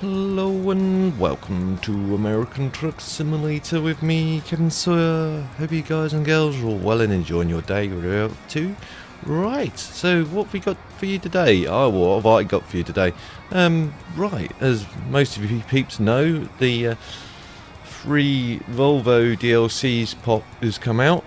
Hello and welcome to American Truck Simulator with me, Kevin Sawyer. Hope you guys and girls are all well and enjoying your day, whatever you're up to. Right, so what have we got for you today? Oh, what have I got for you today? Right, as most of you peeps know, the free Volvo DLC's pop has come out,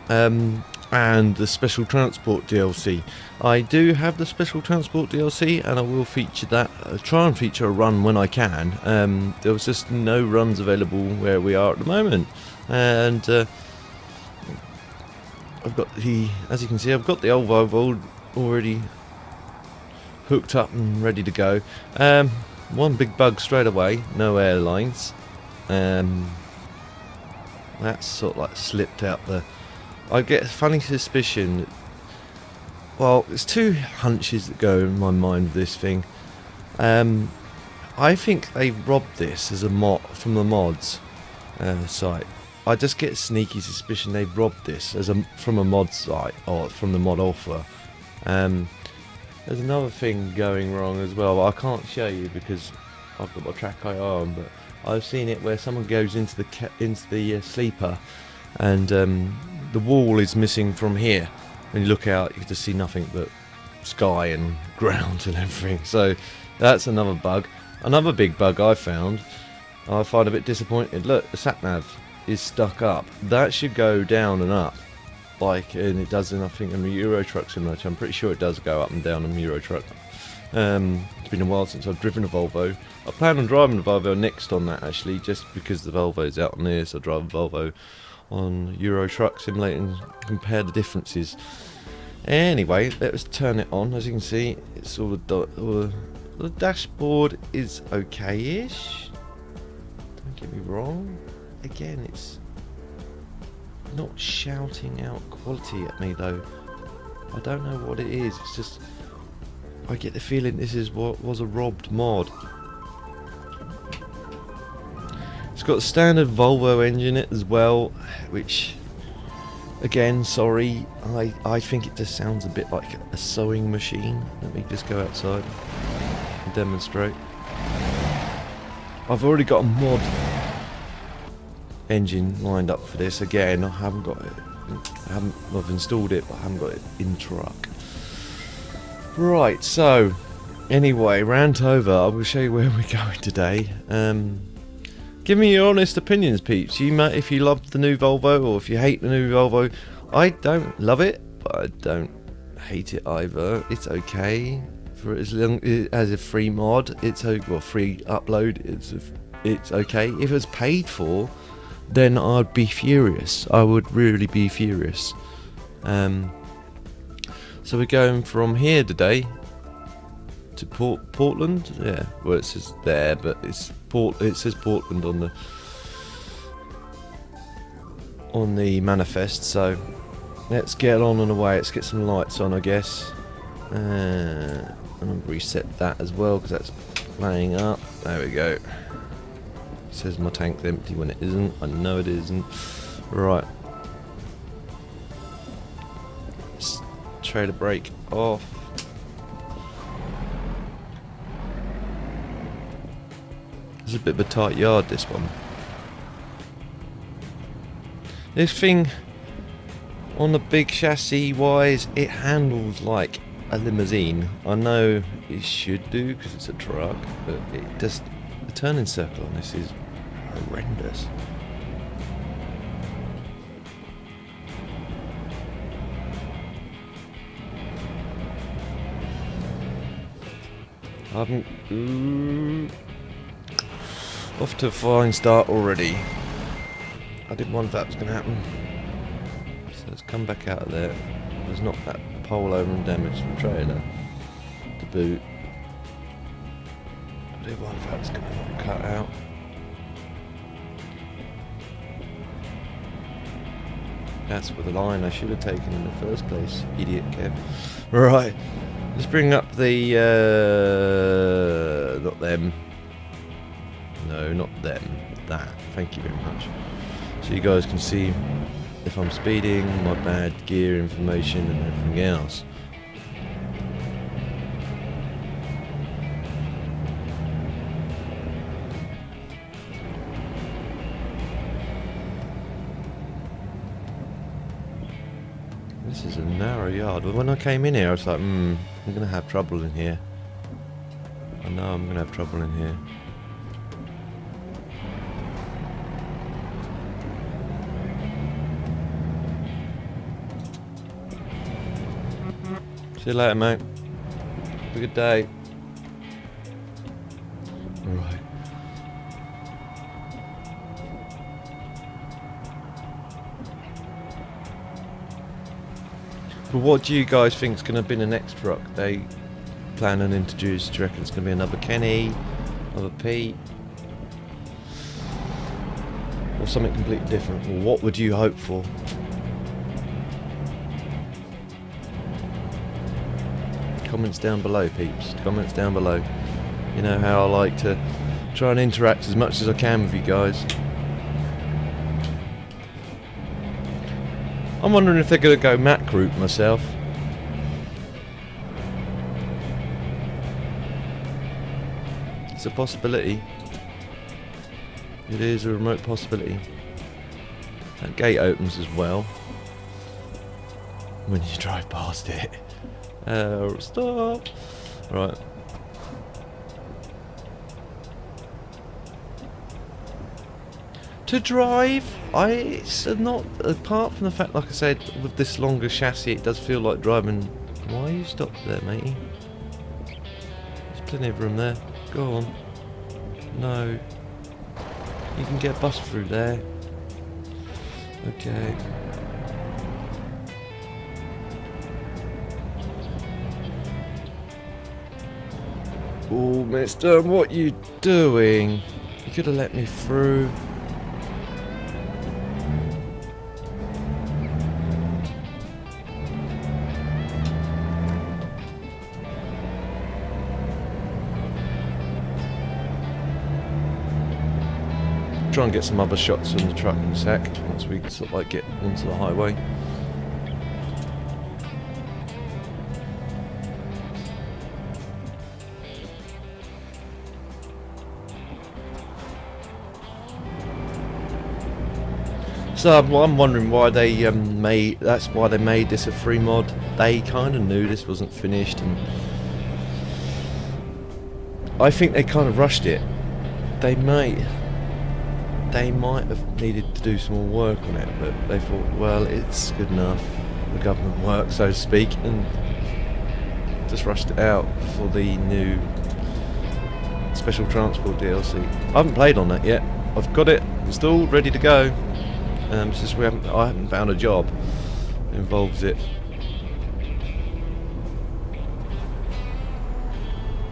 and the Special Transport DLC. I do have the Special Transport DLC, and I will feature that. Try and feature a run when I can. There was just no runs available where we are at the moment, and I've got the, as you can see, I've got the old Volvo already hooked up and ready to go. One big bug straight away: no airlines. That's sort of like slipped out the. I get a funny suspicion. Well, there's two hunches that go in my mind with this thing. I think they robbed this as a mod from the mods site. I just get a sneaky suspicion they robbed this as from a mod site or from the mod offer. There's another thing going wrong as well. I can't show you because I've got my track eye on, but I've seen it where someone goes into the sleeper, and the wall is missing from here. When you look out, you can just see nothing but sky and ground and everything. So that's another bug. Another big bug I found. I find a bit disappointed. Look, the sat nav is stuck up. That should go down and up, like and it does in, I think, in the Euro Truck Simulator. I'm pretty sure it does go up and down in the Euro Truck. It's been a while since I've driven a Volvo. I plan on driving the Volvo next on that, actually, just because the Volvo's out on there, so I drive a Volvo on Euro Truck Simulator and compare the differences. Anyway, let's turn it on. As you can see, it's all the dashboard is okay-ish. Don't get me wrong. Again, it's not shouting out quality at me though. I don't know what it is. It's just I get the feeling this is what was a robbed mod. It's got a standard Volvo engine in it as well, which, again, sorry, I think it just sounds a bit like a sewing machine. Let me just go outside and demonstrate. I've already got a mod engine lined up for this. Again, I haven't got it. I've installed it, but I haven't got it in truck. Right, so anyway, rant over. I will show you where we're going today. Give me your honest opinions, peeps. If you love the new Volvo or if you hate the new Volvo. I don't love it, but I don't hate it either. It's okay for as long as a free mod. It's well, free upload. It's okay. If it's paid for, then I'd be furious. I would really be furious. So we're going from here today to Portland. Yeah, well, it says there, but it says Portland on the manifest. So let's get on and away. Let's get some lights on, I guess. And I'll reset that as well because that's playing up. There we go. It says my tank's empty when it isn't. I know it isn't. Right. Let's trailer brake off. It's a bit of a tight yard, this one. This thing, on the big chassis wise, it handles like a limousine. I know it should do because it's a truck, but it just, the turning circle on this is horrendous. Off to a fine start already. I didn't wonder if that was going to happen. So let's come back out of there. There's not that pole over and damage the trailer to boot. I did wonder if that was going to cut out. That's with the line I should have taken in the first place, idiot Kev. Right, let's bring up the, not them. No, not them, that. Thank you very much. So you guys can see if I'm speeding, my bad gear information and everything else. This is a narrow yard. But when I came in here, I was like, I'm going to have trouble in here. I know I'm going to have trouble in here. See you later, mate. Have a good day. Alright. But what do you guys think is going to be the next truck they plan and introduce? Do you reckon it's going to be another Kenny, another Pete, or something completely different? Or what would you hope for? Comments down below, peeps. Comments down below. You know how I like to try and interact as much as I can with you guys. I'm wondering if they're going to go Mac route myself. It's a possibility. It is a remote possibility. That gate opens as well when you drive past it. Stop. Right. To drive, it's not, apart from the fact, like I said, with this longer chassis, it does feel like driving. Why you stopped there, matey? There's plenty of room there. Go on. No. You can get a bus through there. Okay. Oh, mister, what you doing? You could have let me through. Try and get some other shots on the truck in a sec once we sort of like get onto the highway. So I'm wondering why they made. That's why they made this a free mod. They kind of knew this wasn't finished, and I think they kind of rushed it. They might have needed to do some more work on it, but they thought, well, it's good enough, the government work, so to speak, and just rushed it out for the new Special Transport DLC. I haven't played on that yet. I've got it installed, ready to go. It's just I haven't found a job that involves it.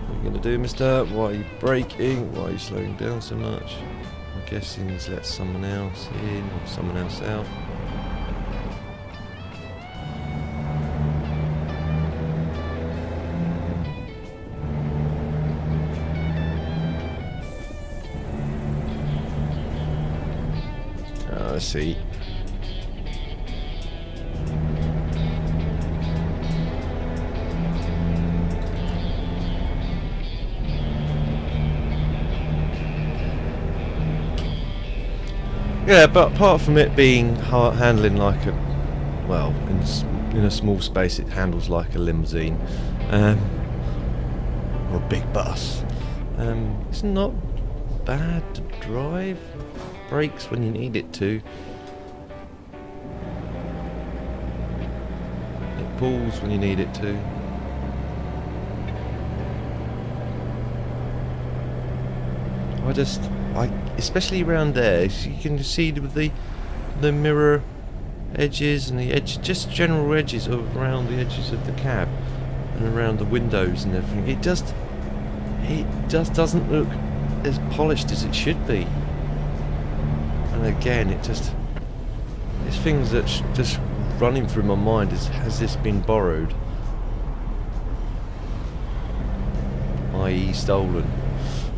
What are you going to do, mister? Why are you braking? Why are you slowing down so much? I'm guessing he's let someone else in or someone else out. Let's see. Yeah, but apart from it being handling like a, well, in a small space, it handles like a limousine, or a big bus. It's not bad to drive. Brakes when you need it to. It pulls when you need it to. Especially around there, you can see with the mirror edges and the edge, just general edges around the edges of the cab and around the windows and everything. It just doesn't look as polished as it should be. And again, there's things that just running through my mind has this been borrowed, i.e. stolen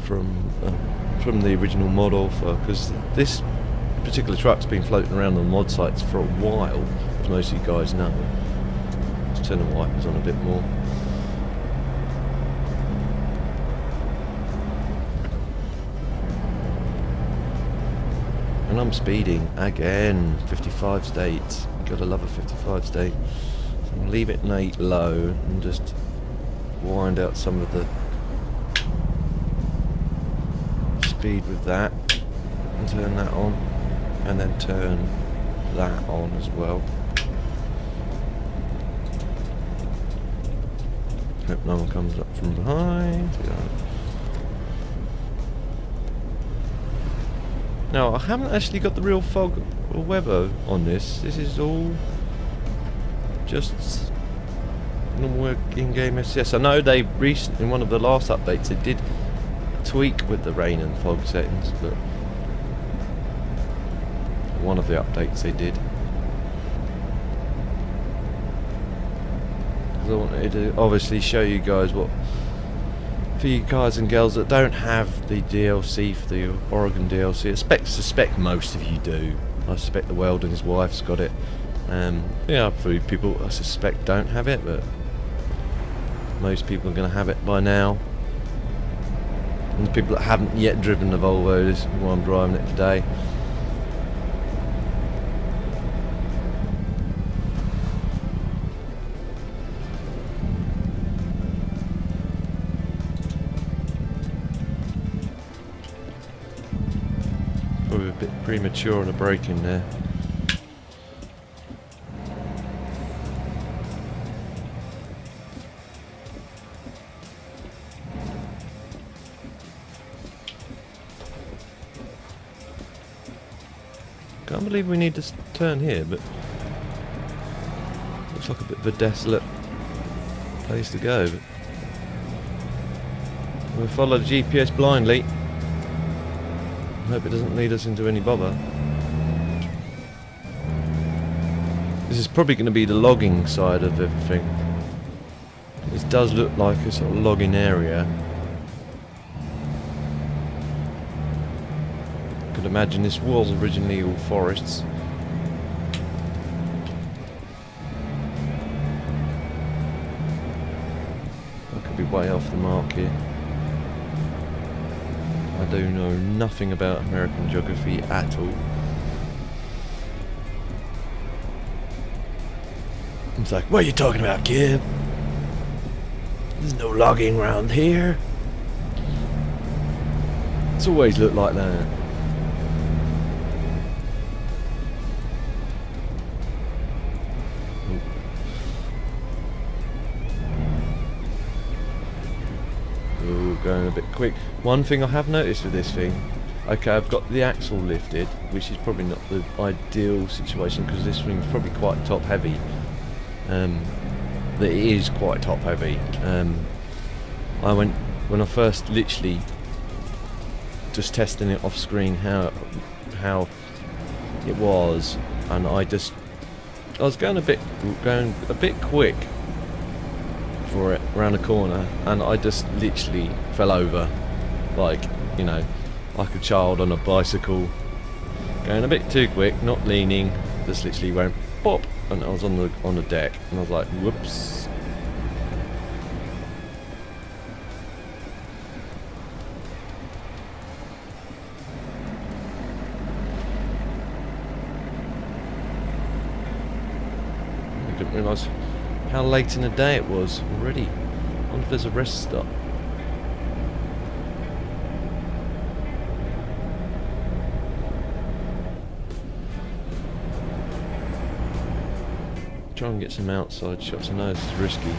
from the original mod offer, because this particular truck's been floating around on mod sites for a while, as most of you guys know. Let's turn the wipers on a bit more. And I'm speeding again. 55 states. Gotta love a 55 state. leave it low and just wind out some of the speed with that, and turn that on, and then turn that on as well. Hope no one comes up from behind. Now, I haven't actually got the real fog or weather on this. This is all just normal in-game FPS. I know they recently, in one of the last updates, they did tweak with the rain and fog settings, but one of the updates they did. Because I wanted to obviously show you guys what, for you guys and girls that don't have the DLC for the Oregon DLC, I suspect most of you do. I suspect the Weld and his wife's got it. Yeah, for people I suspect don't have it, but most people are going to have it by now. And the people that haven't yet driven the Volvo, this is why I'm driving it today. Probably a bit premature on the braking there. Can't believe we need to turn here, but looks like a bit of a desolate place to go. But we'll follow the GPS blindly. Hope it doesn't lead us into any bother. This is probably going to be the logging side of everything. This does look like a sort of logging area. I could imagine this was originally all forests. I could be way off the mark here. I do know nothing about American geography at all. It's like, what are you talking about, kid? There's no logging around here. It's always looked like that. Going a bit quick. One thing I have noticed with this thing, okay, I've got the axle lifted, which is probably not the ideal situation because this thing's probably quite top heavy. It is quite top heavy. When I first literally just testing it off screen how it was, and I was going a bit quick for it around the corner, and I just literally fell over like, you know, like a child on a bicycle, going a bit too quick, not leaning, just literally went pop, and I was on the deck, and I was like, whoops. I didn't realise how late in the day it was already. I wonder if there's a rest stop. Try and get some outside shots. I know this is risky.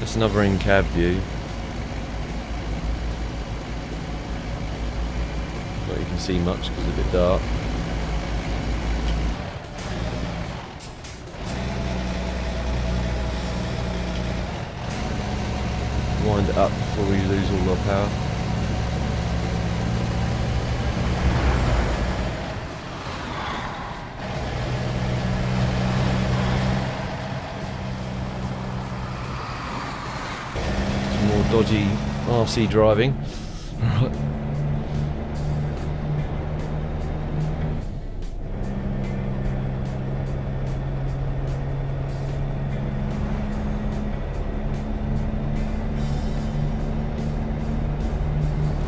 That's another in-cab view. Not you can see much because it's a bit dark. Wind it up before we lose all our power. Some more dodgy RC driving. Right.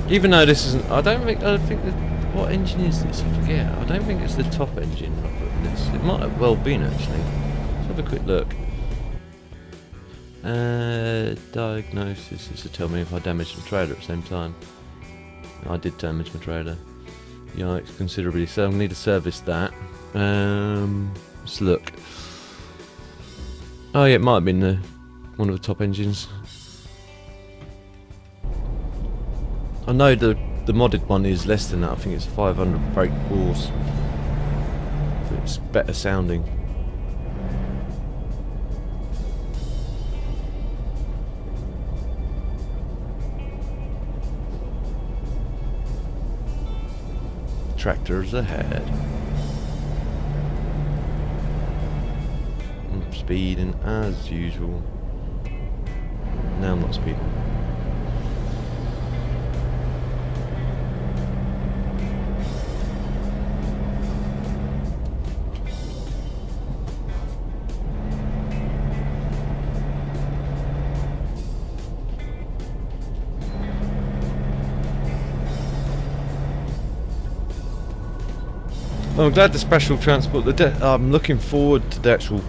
Even though this isn't, I don't think the What engine is this? I forget. I don't think it's the top engine I put in this. It might have well been actually. Let's have a quick look. Diagnosis is to tell me if I damaged my trailer at the same time. I did damage my trailer. Yikes, considerably. So I need to service that. Let's look. Oh yeah, it might have been one of the top engines. I know the modded one is less than that. I think it's 500 brake horse. It's better sounding. Tractors ahead. I'm speeding as usual. Now I'm not speeding. I'm glad the special transport. I'm looking forward to the actual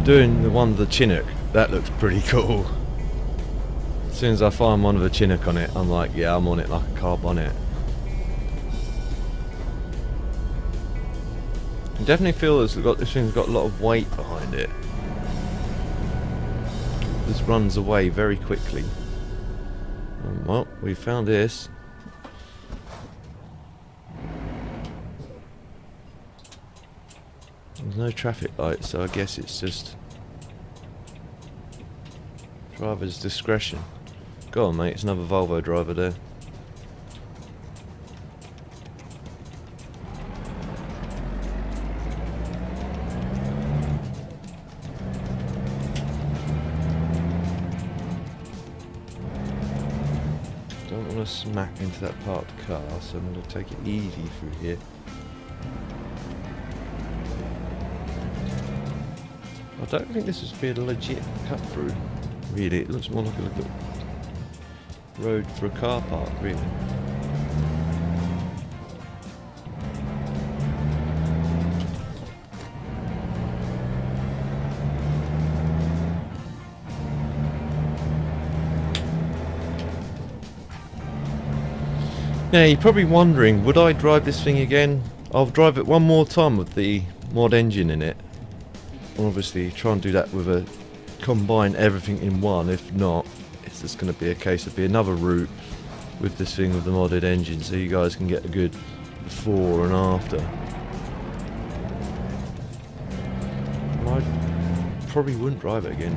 doing the one with the Chinook. That looks pretty cool. As soon as I find one with a Chinook on it, I'm like, yeah, I'm on it like a car bonnet. I definitely feel this thing's got a lot of weight behind it. This runs away very quickly. Well, we found this. There's no traffic lights, so I guess it's just driver's discretion. Go on, mate, it's another Volvo driver there. Don't want to smack into that parked car, so I'm going to take it easy through here. I don't think this would be a legit cut through, really. It looks more like a road for a car park, really. Now you're probably wondering, would I drive this thing again? I'll drive it one more time with the mod engine in it. Obviously try and do that with a combine everything in one. If not, it's just going to be a case of another route with this thing with the modded engine, so you guys can get a good before and after. I probably wouldn't drive it again.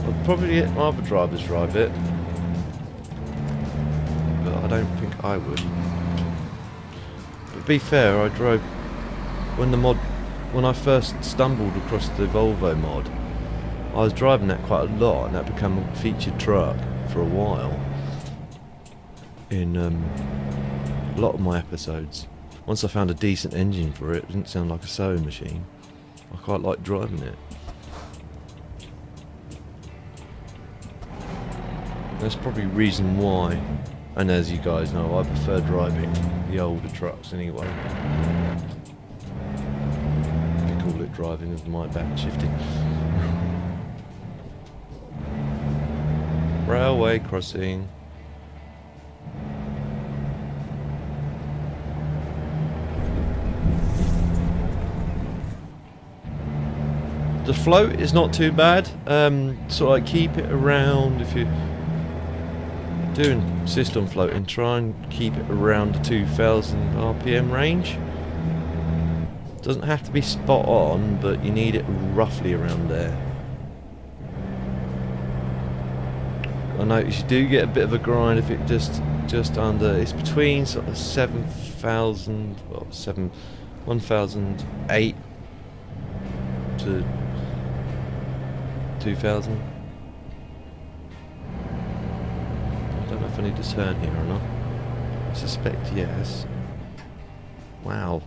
I'd probably get my other drivers drive it, but I don't think I would. But to be fair, I drove when I first stumbled across the Volvo mod, I was driving that quite a lot, and that became a featured truck for a while in a lot of my episodes. Once I found a decent engine for it, it didn't sound like a sewing machine. I quite like driving it. That's probably reason why, and as you guys know, I prefer driving the older trucks anyway. Driving with my back shifting. Railway crossing. The float is not too bad. So I keep it around, if you're doing system floating, try and keep it around the 2000 RPM range. Doesn't have to be spot on, but you need it roughly around there. I notice you do get a bit of a grind if it just under. It's between sort of 7,000, well, 1,008 to 2,000. I don't know if I need to turn here or not. I suspect yes. Wow.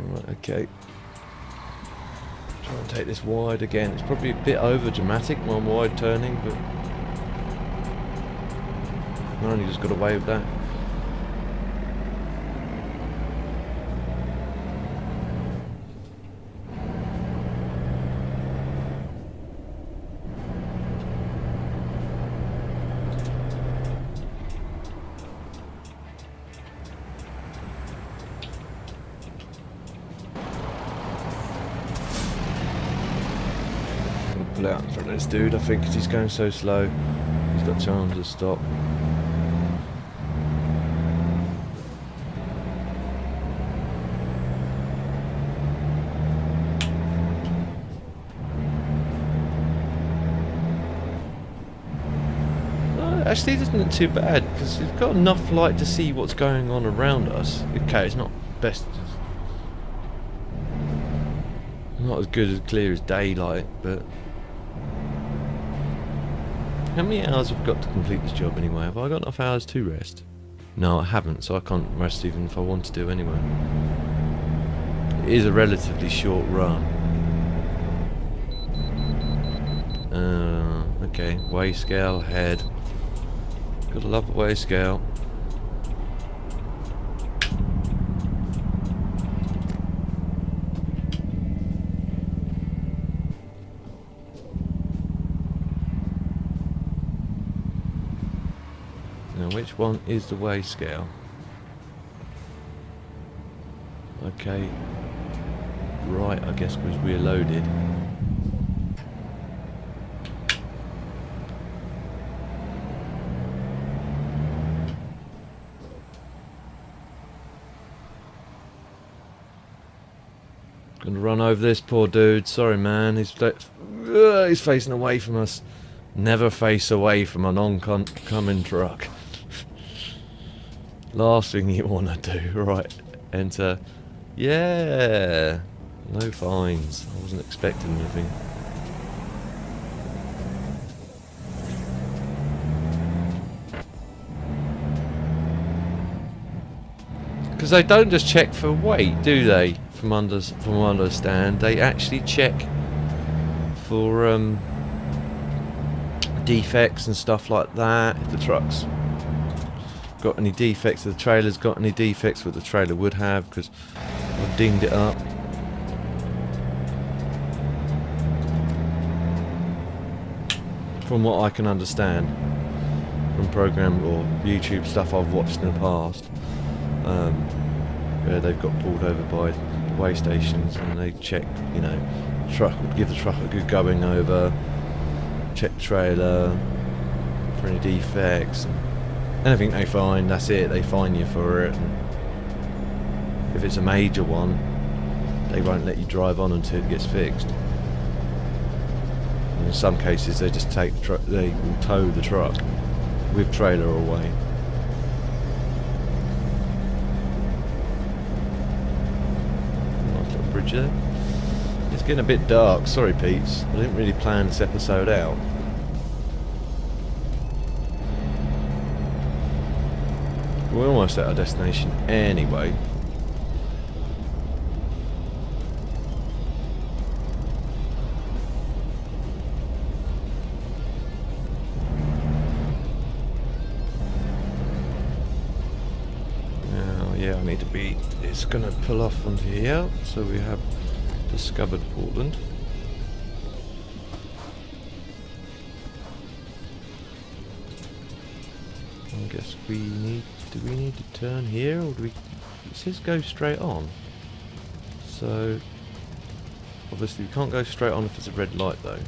Right, okay. Try and take this wide again. It's probably a bit over dramatic when I'm wide turning, but I only just got away with that. out in front of this dude, I think, because he's going so slow. He's got chance to stop. Actually, it isn't too bad because we've got enough light to see what's going on around us. Okay, it's not best, not as good as clear as daylight, but how many hours have we got to complete this job anyway? Have I got enough hours to rest? No, I haven't, so I can't rest even if I want to do anyway. It is a relatively short run. Okay, weigh scale ahead. Gotta love the weigh scale. Now, which one is the weigh scale? Okay, right, I guess because we're loaded. Gonna run over this poor dude. Sorry, man. He's facing away from us. Never face away from an oncoming truck. Last thing you want to do. Right. Enter. Yeah. No fines. I wasn't expecting anything. Because they don't just check for weight, do they? From what I understand, they actually check for defects and stuff like that. If the truck's got any defects, if the trailer's got any defects, what the trailer would have, because I've dinged it up. From what I can understand from program or YouTube stuff I've watched in the past, where they've got pulled over by weigh stations and they check, you know, truck would give the truck a good going over, check the trailer for any defects, and anything they find, that's it, they fine you for it. And if it's a major one, they won't let you drive on until it gets fixed. And in some cases they just take the truck, they will tow the truck with trailer away. Bridge there. It's getting a bit dark, sorry peeps, I didn't really plan this episode out. We're almost at our destination anyway. Now, yeah, I need to be, it's going to pull off onto here, so we have discovered Portland. I guess we need, do we need to turn here, or do we, it says go straight on, so obviously we can't go straight on if it's a red light though.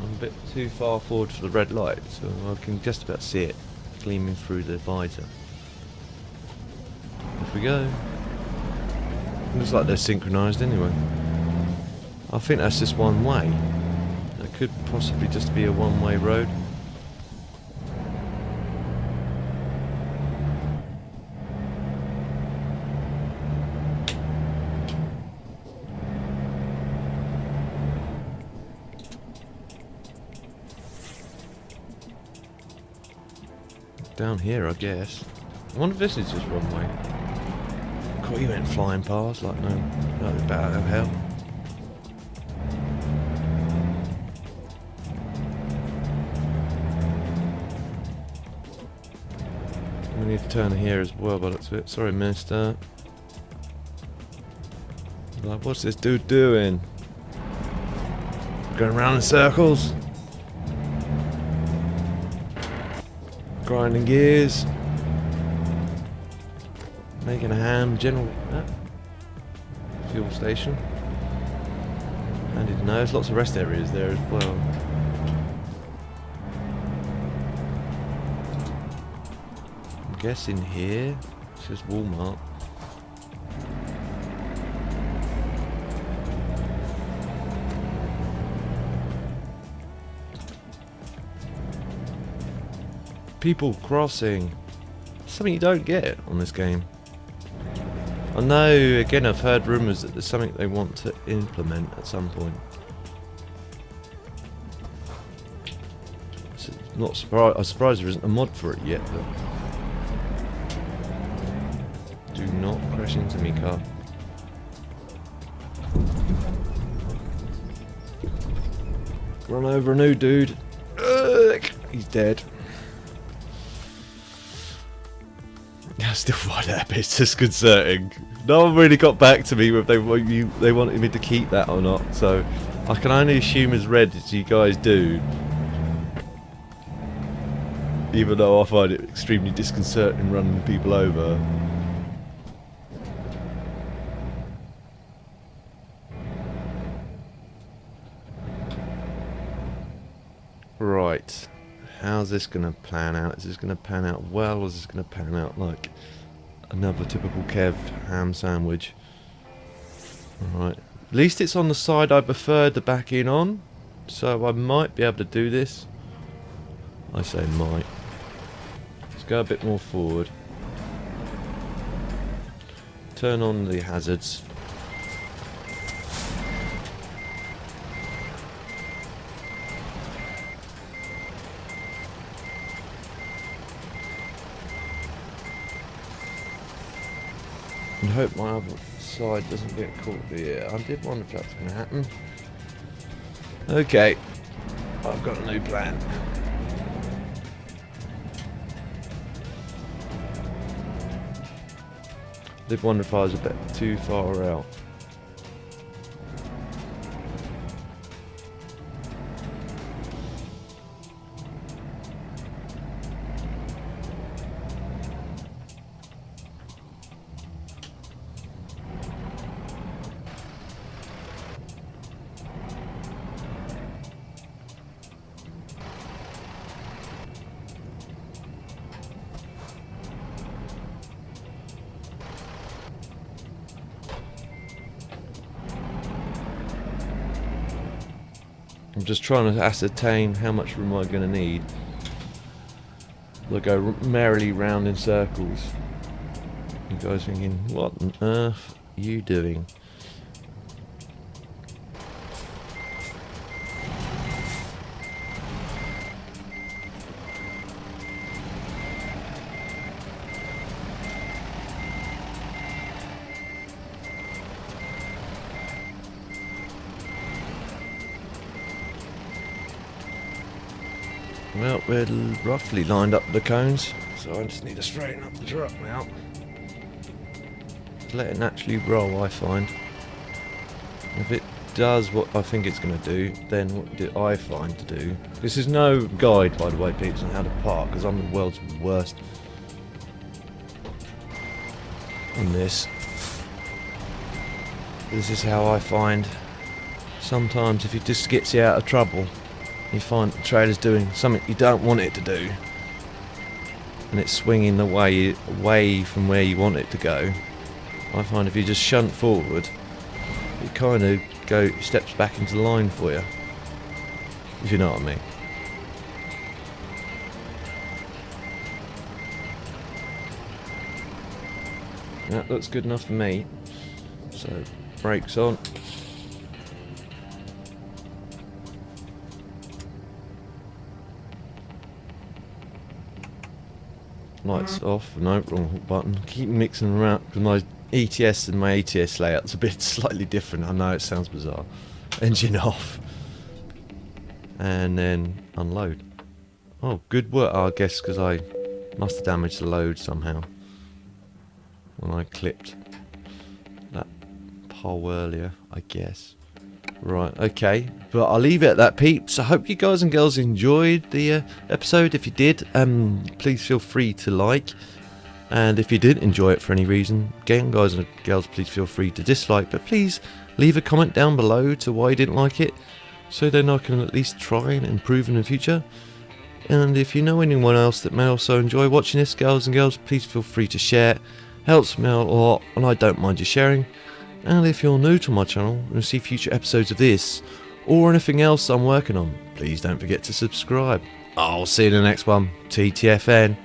I'm a bit too far forward for the red light, so I can just about see it gleaming through the visor. Off we go. Looks like they're synchronised anyway. I think that's just one way. That could possibly just be a one-way road. Down here, I guess. I wonder if this is just one way. God, he went flying past like no about out of hell. We need to turn here as well, by the looks of it. Sorry, mister. Like, what's this dude doing? Going around in circles? Grinding gears. Making a ham, general fuel station. Handy to know. There's lots of rest areas there as well. I'm guessing here it's just Walmart. People crossing. Something you don't get on this game. I know, again, I've heard rumours that there's something they want to implement at some point. So not surprised. I'm surprised there isn't a mod for it yet. But do not crash into me, car. Run over a new dude. Ugh, he's dead. I still find that a bit disconcerting. No one really got back to me if they wanted me to keep that or not, so I can only assume as red as you guys do. Even though I find it extremely disconcerting running people over. Right. How's this going to plan out? Is this going to pan out well, or is this going to pan out like another typical Kev ham sandwich? Alright. At least it's on the side I prefer to back in on, so I might be able to do this. I say might. Let's go a bit more forward. Turn on the hazards. And hope my other side doesn't get caught. Yeah, I did wonder if that's going to happen. Okay, I've got a new plan. I did wonder if I was a bit too far out. I'm just trying to ascertain how much room I'm going to need. I'll go merrily round in circles. You guys thinking, what on earth are you doing? Well, we're roughly lined up the cones, so I just need to straighten up the truck now. Let it naturally roll, I find. If it does what I think it's going to do, then what do I find to do? This is no guide, by the way, peeps, on how to park, because I'm the world's worst on this. This is how I find sometimes if it just gets you out of trouble, you find the trailer's doing something you don't want it to do, and it's swinging the way away from where you want it to go. I find if you just shunt forward, it kind of steps back into line for you, if you know what I mean. That looks good enough for me. So brakes on. Lights off. No, wrong button. Keep mixing them around because my ETS and my ATS layout's a bit slightly different. I know it sounds bizarre. Engine off. And then unload. Oh, good work, I guess, because I must have damaged the load somehow when I clipped that pole earlier, I guess. Right, okay, but I'll leave it at that, peeps. I hope you guys and girls enjoyed the episode. If you did, please feel free to like. And if you did enjoy it for any reason, again, guys and girls, please feel free to dislike, but please leave a comment down below to why you didn't like it, so then I can at least try and improve in the future. And if you know anyone else that may also enjoy watching this, guys and girls, please feel free to share. It helps me out a lot, and I don't mind you sharing. And if you're new to my channel and see future episodes of this, or anything else I'm working on, please don't forget to subscribe. I'll see you in the next one. TTFN.